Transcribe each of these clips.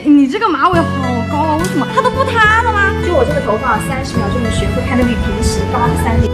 你这个马尾好高啊，为什么它都不塌了吗？就我这个头发，30秒就能学会，还能比平时高3厘。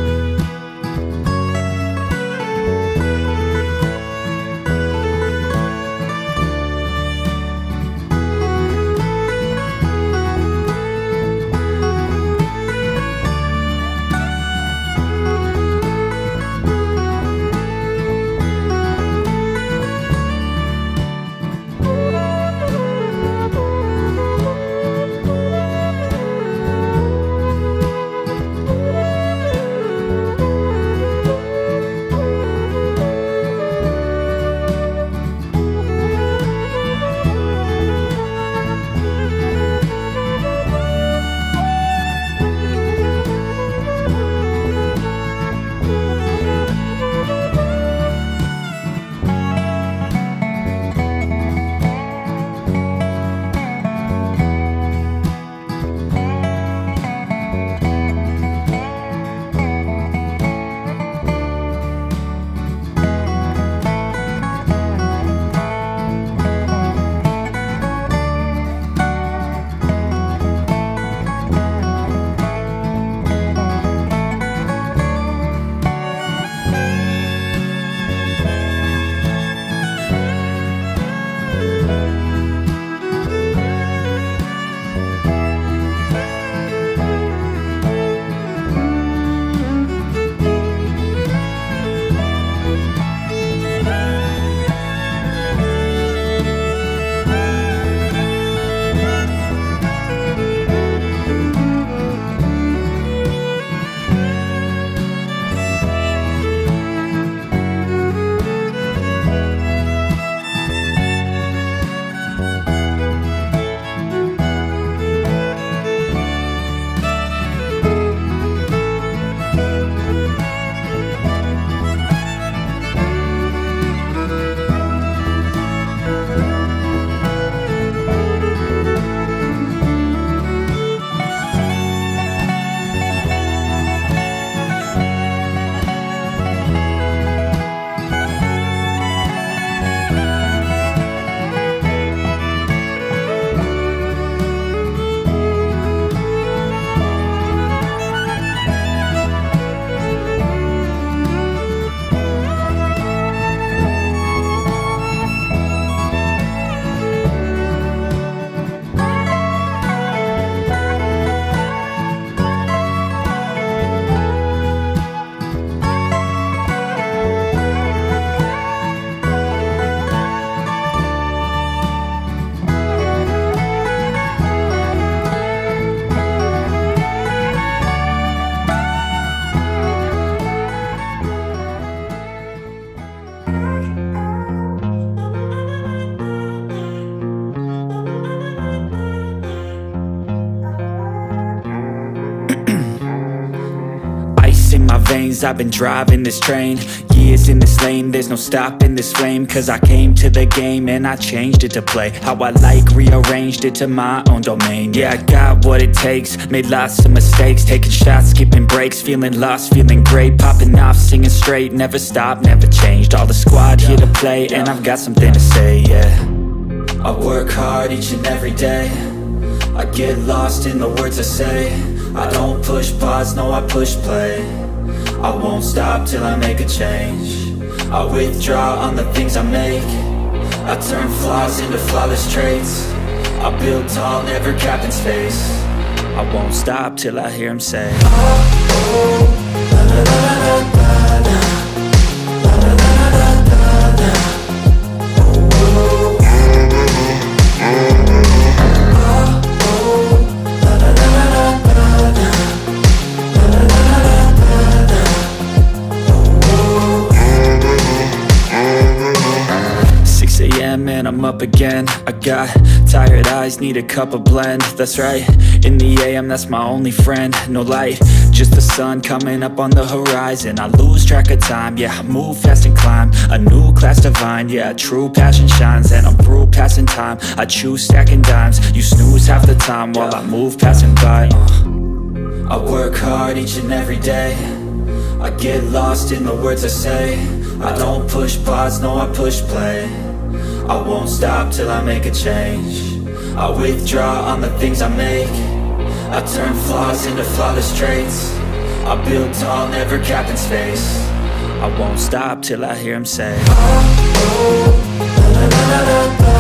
veins, I've been driving this train. Years in this lane, there's no stopping this flame. Cause I came to the game and I changed it to play how I like, rearranged it to my own domain. Yeah, I got what it takes, made lots of mistakes, taking shots, skipping breaks, feeling lost, feeling great, popping off, singing straight, never stopped, never changed. All the squad here to play, and I've got something to say, yeah. I work hard each and every day, I get lost in the words I say. I don't push pause, no, I push play. I won't stop till I make a change. I withdraw on the things I make. I turn flaws into flawless traits. I build tall, never capped in space. I won't stop till I hear him say, oh, oh, la la la la la la, la la la la la la, oh, oh. And I'm up again. I got tired eyes, need a cup of blend. That's right, in the AM, that's my only friend. No light, just the sun coming up on the horizon. I lose track of time, yeah, I move fast and climb a new class divine, yeah, true passion shines. And I'm through passing time, I choose stacking dimes. You snooze half the time while I move passing by. I work hard each and every day, I get lost in the words I say. I don't push pause, no, I push play. I won't stop till I make a change. I withdraw on the things I make. I turn flaws into flawless traits. I build tall, never capped in space. I won't stop till I hear him say, oh, oh, la, la, la, la, la.